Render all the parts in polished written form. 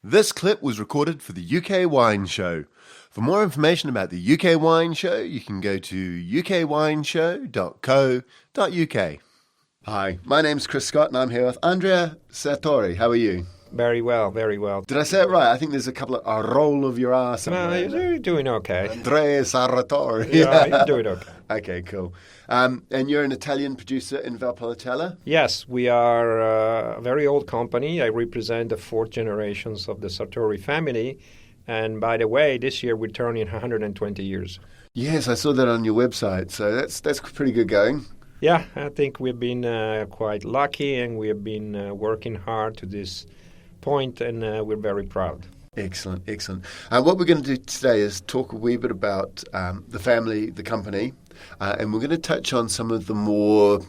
This clip was recorded for the UK Wine Show. For more information about the UK Wine Show, you can go to ukwineshow.co.uk. Hi, my name's Chris Scott and I'm here with Andrea Sartori. How are you? Very well, very well. Did I say it right? I think there's a couple of a roll of your ass. You're doing okay. Andrea Sartori. Yeah, you're doing okay. Okay, cool. And you're an Italian producer in Valpolicella? Yes, we are a very old company. I represent the fourth generations of the Sartori family. And by the way, this year we're turning 120 years. Yes, I saw that on your website. So that's pretty good going. Yeah, I think we've been quite lucky and we have been working hard to this point, and we're very proud. Excellent, excellent. What we're going to do today is talk a wee bit about the family, the company, and we're going to touch on some of the more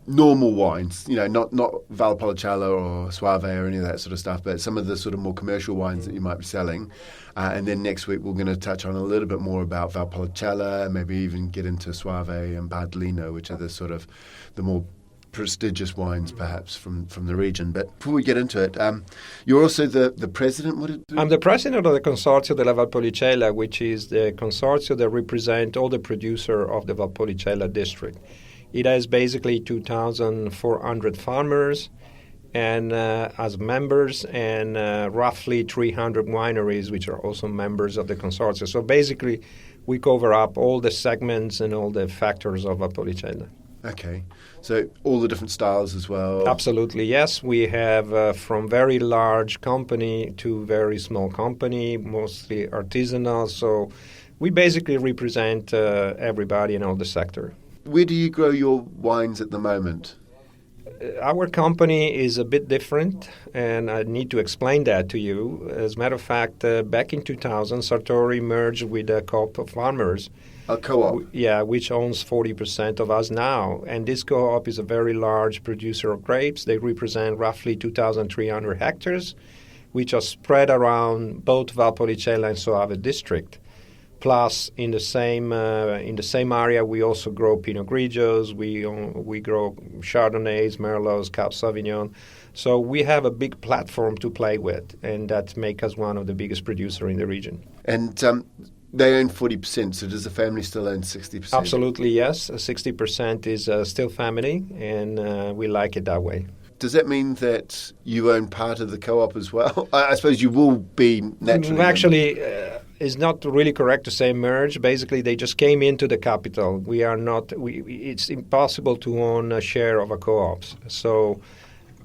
normal wines, you know, not Valpolicella or Soave or any of that sort of stuff, but some of the sort of more commercial wines that you might be selling. And then next week we're going to touch on a little bit more about Valpolicella, maybe even get into Soave and Bardolino, which are the sort of the more prestigious wines, perhaps, from the region. But before we get into it, you're also the president? I'm the president of the Consorzio della Valpolicella, which is the consortium that represents all the producers of the Valpolicella district. It has basically 2,400 farmers and as members, and roughly 300 wineries, which are also members of the consortium. So basically, we cover up all the segments and all the factors of Valpolicella. Okay, so all the different styles as well? Absolutely, yes. We have from very large company to very small company, mostly artisanal. So we basically represent everybody in all the sector. Where do you grow your wines at the moment? Our company is a bit different, and I need to explain that to you. As a matter of fact, back in 2000, Sartori merged with a co-op of farmers. A co-op? Yeah, which owns 40% of us now. And this co-op is a very large producer of grapes. They represent roughly 2,300 hectares, which are spread around both Valpolicella and Soave district. Plus, in the same area, we also grow Pinot Grigios, we grow Chardonnays, Merlots, Cab Sauvignon. So we have a big platform to play with, and that makes us one of the biggest producers in the region. And they own 40%, so does the family still own 60%? Absolutely, yes. 60% is still family, and we like it that way. Does that mean that you own part of the co-op as well? I suppose you will be naturally... Actually, it's not really correct to say merge. Basically, they just came into the capital. We are not... it's impossible to own a share of a co-ops. So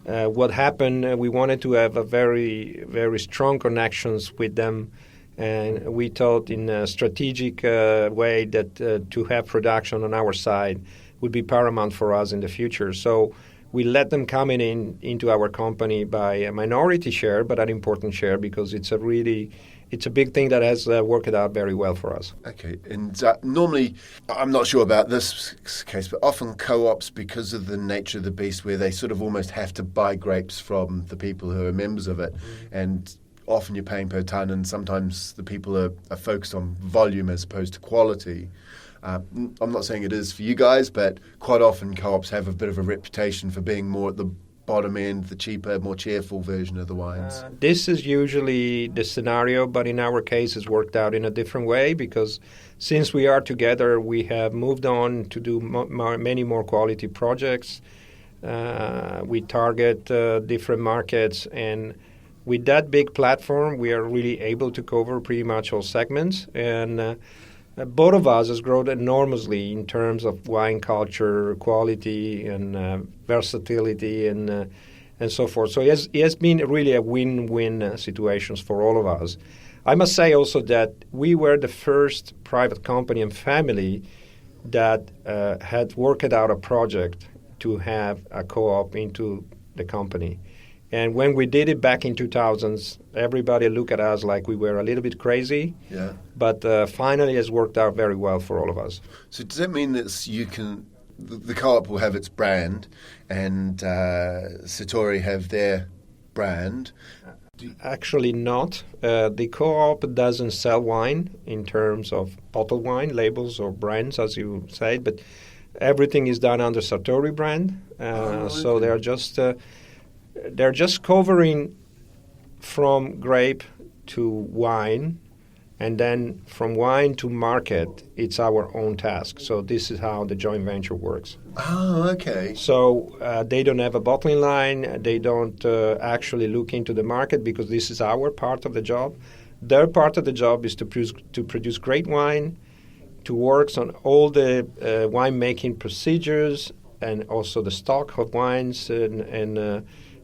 what happened, we wanted to have a very, very strong connections with them. And we thought in a strategic way that to have production on our side would be paramount for us in the future. So we let them come into our company by a minority share, but an important share because it's a big thing that has worked out very well for us. Okay, and normally, I'm not sure about this case, but often co-ops, because of the nature of the beast, where they sort of almost have to buy grapes from the people who are members of it, and often you're paying per ton, and sometimes the people are focused on volume as opposed to quality. I'm not saying it is for you guys, but quite often co-ops have a bit of a reputation for being more at the bottom end, the cheaper, more cheerful version of the wines. This is usually the scenario, but in our case it's worked out in a different way because since we are together, we have moved on to do many more quality projects. We target different markets, and with that big platform, we are really able to cover pretty much all segments. And both of us has grown enormously in terms of wine culture, quality, and versatility, and so forth. So it has been really a win-win situation for all of us. I must say also that we were the first private company and family that had worked out a project to have a co-op into the company. And when we did it back in 2000s, everybody looked at us like we were a little bit crazy. Yeah. But finally, it's worked out very well for all of us. So does that mean that you can, the co-op will have its brand, and Sartori have their brand? Actually not. The co-op doesn't sell wine in terms of bottled wine, labels or brands, as you said, but everything is done under Sartori brand. So they're just covering from grape to wine, and then from wine to market, it's our own task. So this is how the joint venture works. Oh, okay. So they don't have a bottling line. They don't actually look into the market because this is our part of the job. Their part of the job is to produce great wine, to work on all the winemaking procedures and also the stock of wines and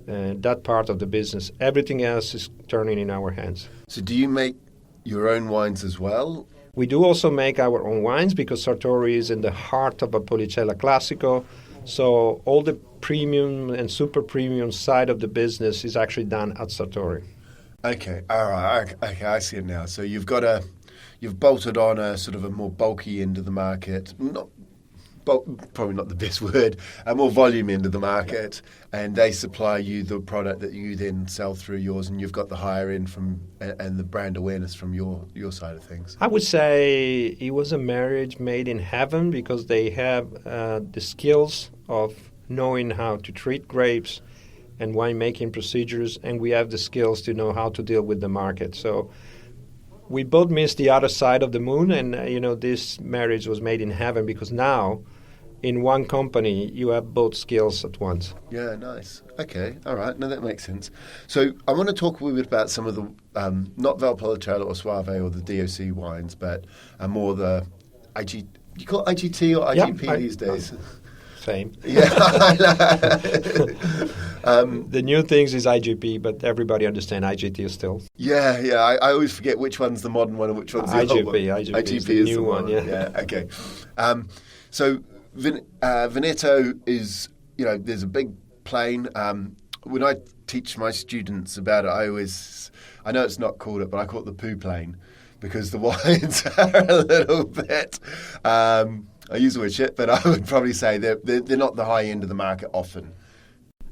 that part of the business. Everything else is turning in our hands. So do you make your own wines as well? We do also make our own wines because Sartori is in the heart of Valpolicella Classico. So all the premium and super premium side of the business is actually done at Sartori. Okay, all right. Okay, I see it now. So you've bolted on a sort of a more bulky end of the market, probably not the best word, a more volume end of the market, and they supply you the product that you then sell through yours, and you've got the higher end and the brand awareness from your side of things. I would say it was a marriage made in heaven because they have the skills of knowing how to treat grapes and winemaking procedures, and we have the skills to know how to deal with the market. So we both missed the other side of the moon, and this marriage was made in heaven because now in one company you have both skills at once. Yeah, nice. Okay, all right. No, that makes sense. So I want to talk a little bit about some of the, not Valpolicella or Soave or the DOC wines, but more the IG. You call it IGT or IGP these days? Same. Yeah. The new things is IGP, but everybody understands IGT still. Yeah. I always forget which one's the modern one and which one's the old one. IGP is the new one. Yeah. Okay. So Veneto is, there's a big plain. When I teach my students about it, I know it's not called it, but I call it the poo plain because the wines are a little bit. I use the word shit, but I would probably say they're not the high end of the market often.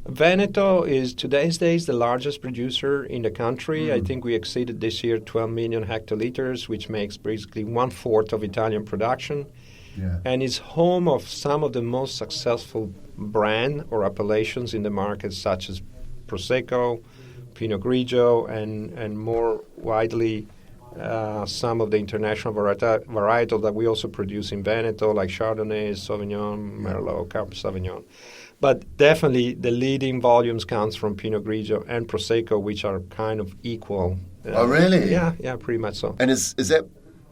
Veneto is today's days the largest producer in the country. I think we exceeded this year 12 million hectoliters, which makes basically 1/4 of Italian production. Yeah. And is home of some of the most successful brand or appellations in the market, such as Prosecco, Pinot Grigio, and more widely some of the international varietal that we also produce in Veneto, like Chardonnay, Sauvignon, Merlot, Cabernet Sauvignon. But definitely the leading volumes comes from Pinot Grigio and Prosecco, which are kind of equal. Oh, really? Yeah, pretty much so. And is that...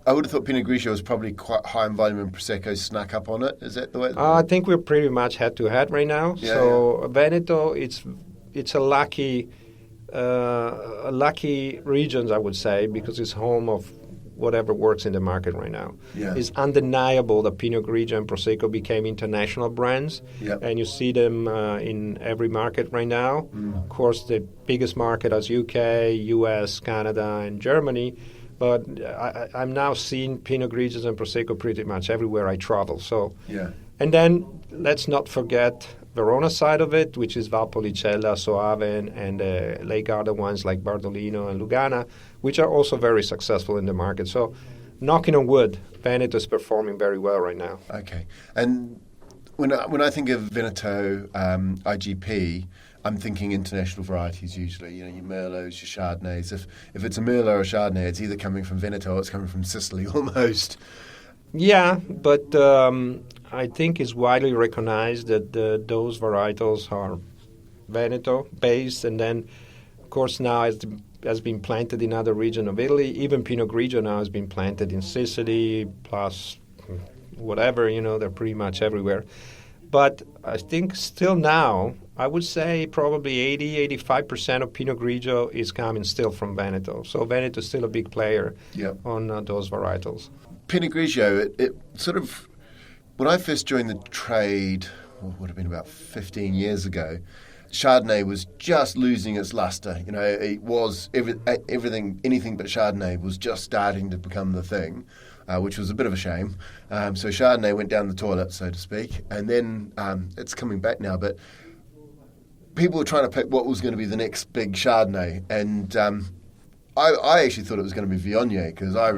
I would have thought Pinot Grigio was probably quite high in volume and Prosecco snuck up on it. Is that the way? I think we're pretty much head-to-head right now. Veneto, it's a lucky region, I would say, because it's home of whatever works in the market right now. Yeah. It's undeniable that Pinot Grigio and Prosecco became international brands, and you see them in every market right now. Of course, the biggest market is UK, US, Canada, and Germany. But I'm now seeing Pinot Grigios and Prosecco pretty much everywhere I travel. So, and then let's not forget Verona side of it, which is Valpolicella, Soave, and Lake Garda wines like Bardolino and Lugana, which are also very successful in the market. So, knocking on wood, Veneto is performing very well right now. Okay, and when I think of Veneto IGP, I'm thinking international varieties usually, your Merlots, your Chardonnays. If it's a Merlot or a Chardonnay, it's either coming from Veneto or it's coming from Sicily almost. Yeah, but I think it's widely recognized that those varietals are Veneto-based, and then, of course, now has been planted in other regions of Italy. Even Pinot Grigio now has been planted in Sicily, plus whatever, they're pretty much everywhere. But I think still now, I would say probably 80-85% of Pinot Grigio is coming still from Veneto. So Veneto is still a big player on those varietals. Pinot Grigio, it sort of, when I first joined the trade, would have been about 15 years ago, Chardonnay was just losing its luster. It was anything but Chardonnay was just starting to become the thing. Which was a bit of a shame. So Chardonnay went down the toilet, so to speak, and then it's coming back now. But people were trying to pick what was going to be the next big Chardonnay, and I actually thought it was going to be Viognier because I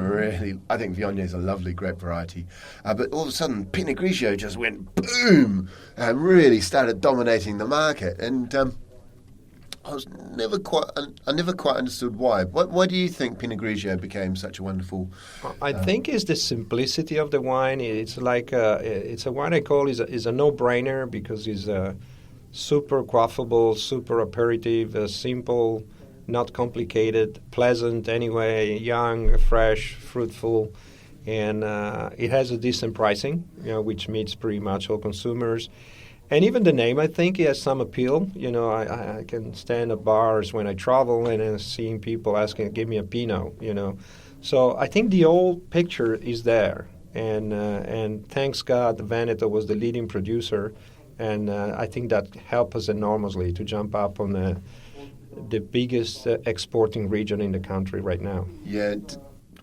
think Viognier is a lovely grape variety. But all of a sudden, Pinot Grigio just went boom and really started dominating the market. And I never quite understood why. Why do you think Pinot Grigio became such a wonderful? I think it's the simplicity of the wine. It's like it's a wine I call is a no-brainer because it's super quaffable, super aperitif, simple, not complicated, pleasant anyway, young, fresh, fruitful, and it has a decent pricing, which meets pretty much all consumers. And even the name, I think, it has some appeal. I can stand at bars when I travel and seeing people asking, "Give me a Pinot," So I think the old picture is there, and thanks God, Veneto was the leading producer, and I think that helped us enormously to jump up on the biggest exporting region in the country right now. Yeah.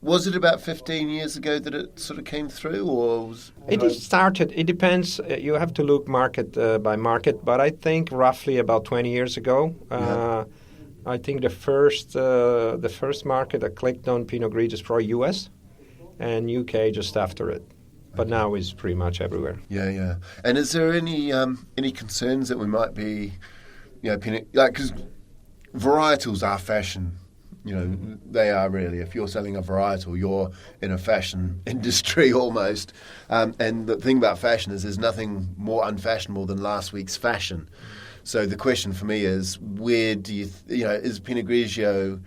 Was it about 15 years ago that it sort of came through, or was it started? It depends. You have to look market by market, but I think roughly about 20 years ago. I think the first market that clicked on Pinot Grigio is probably U.S. and UK just after it. But now it's pretty much everywhere. Yeah. And is there any concerns that we might be, Pinot, because varietals are fashion. They are really. If you're selling a varietal, you're in a fashion industry almost. And the thing about fashion is there's nothing more unfashionable than last week's fashion. So the question for me is, where do you, is Pinot Grigio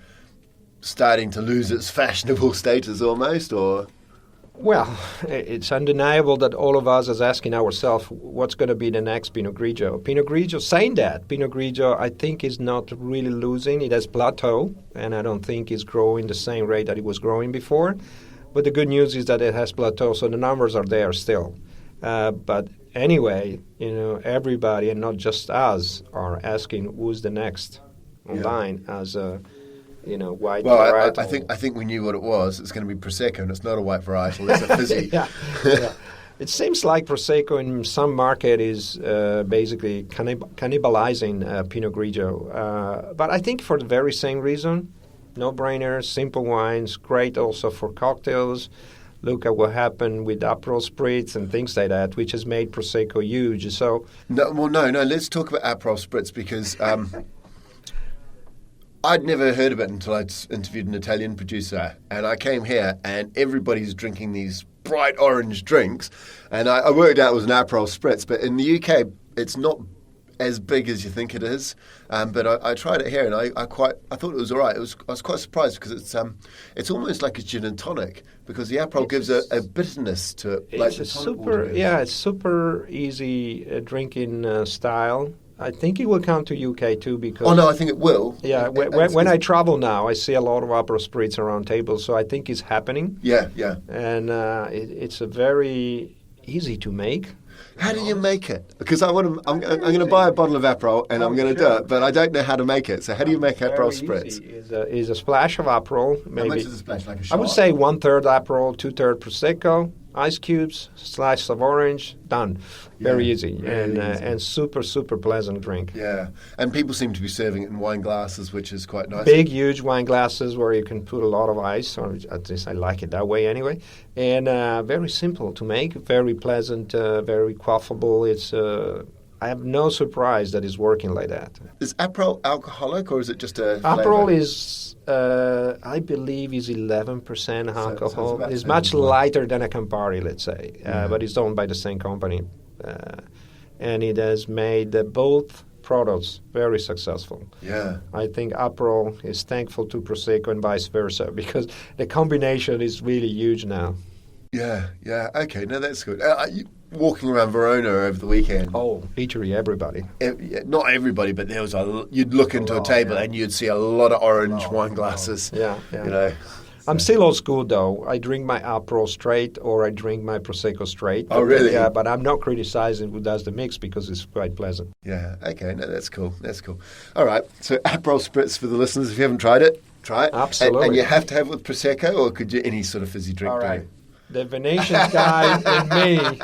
starting to lose its fashionable status almost, or? Well, it's undeniable that all of us is asking ourselves what's going to be the next Pinot Grigio. Pinot Grigio, saying that, Pinot Grigio I think is not really losing. It has plateaued, and I don't think it's growing the same rate that it was growing before. But the good news is that it has plateaued, so the numbers are there still. But anyway, everybody, and not just us, are asking who's the next online as a white varietal. I think we knew what it was. It's going to be Prosecco, and it's not a white varietal. It's a fizzy. Yeah. It seems like Prosecco in some market is basically cannibalizing Pinot Grigio. But I think for the very same reason, no-brainer, simple wines, great also for cocktails. Look at what happened with Aperol Spritz and things like that, which has made Prosecco huge. So no. Let's talk about Aperol Spritz because I'd never heard of it until I interviewed an Italian producer, and I came here and everybody's drinking these bright orange drinks, and I worked out it was an Aperol Spritz, but in the UK it's not as big as you think it is. But I tried it here, and I thought it was all right. I was quite surprised because it's almost like a gin and tonic because the Aperol gives a bitterness to it. It's it's super easy drinking style. I think it will come to UK too because... Oh, no, I think it will. Yeah, when I travel now, I see a lot of Aperol Spritz around tables, so I think it's happening. Yeah. And it's a very easy to make. How do you make it? Because I'm going to buy a bottle of Aperol and I'm going to do it, but I don't know how to make it. So how do you make Aperol Spritz? Is a splash of Aperol. Maybe. How much is a splash? Like a shot? I would say 1/3 Aperol, 2/3 Prosecco, ice cubes, slice of orange, done. Very easy and super, super pleasant drink. Yeah, and people seem to be serving it in wine glasses, which is quite nice. Big, huge wine glasses where you can put a lot of ice, or at least I like it that way anyway. And very simple to make, very pleasant, very quaffable. It's I have no surprise that it's working like that. Is Aperol alcoholic or is it just a Aperol flavor? is, I believe, is 11% alcohol. it's It's much lighter than a Campari, let's say, but it's owned by the same company. And it has made both products very successful. Yeah. I think Aperol is thankful to Prosecco and vice versa because the combination is really huge now. Yeah. Okay, no, that's good. Walking around Verona over the weekend. Oh, literally everybody. Not everybody, but there was you'd look into a table and you'd see a lot of orange wine glasses. Yeah. So. I'm still old school, though. I drink my Aperol straight or I drink my Prosecco straight. Oh, really? Yeah, but I'm not criticizing who does the mix because it's quite pleasant. Yeah, okay, no, that's cool. All right, so Aperol Spritz for the listeners. If you haven't tried it, try it. Absolutely. And you have to have it with Prosecco, or could you any sort of fizzy drink? All right. The Venetian guy in me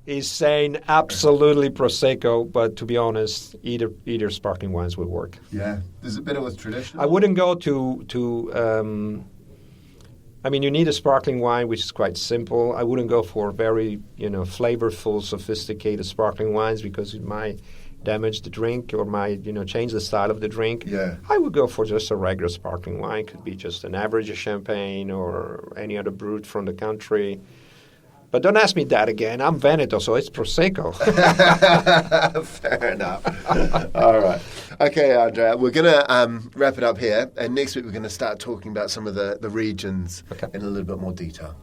is saying absolutely Prosecco, but to be honest, either sparkling wines would work. Yeah. Is it better with traditional? I wouldn't go to I mean, you need a sparkling wine, which is quite simple. I wouldn't go for very, flavorful, sophisticated sparkling wines because damage the drink or might change the style of the drink, Yeah. I would go for just a regular sparkling wine. Could be just an average champagne or any other brut from the country. But don't ask me that again. I'm Veneto, so it's Prosecco. Fair enough. All right. Okay, Andrea, we're going to wrap it up here. And next week, we're going to start talking about some of the regions in a little bit more detail.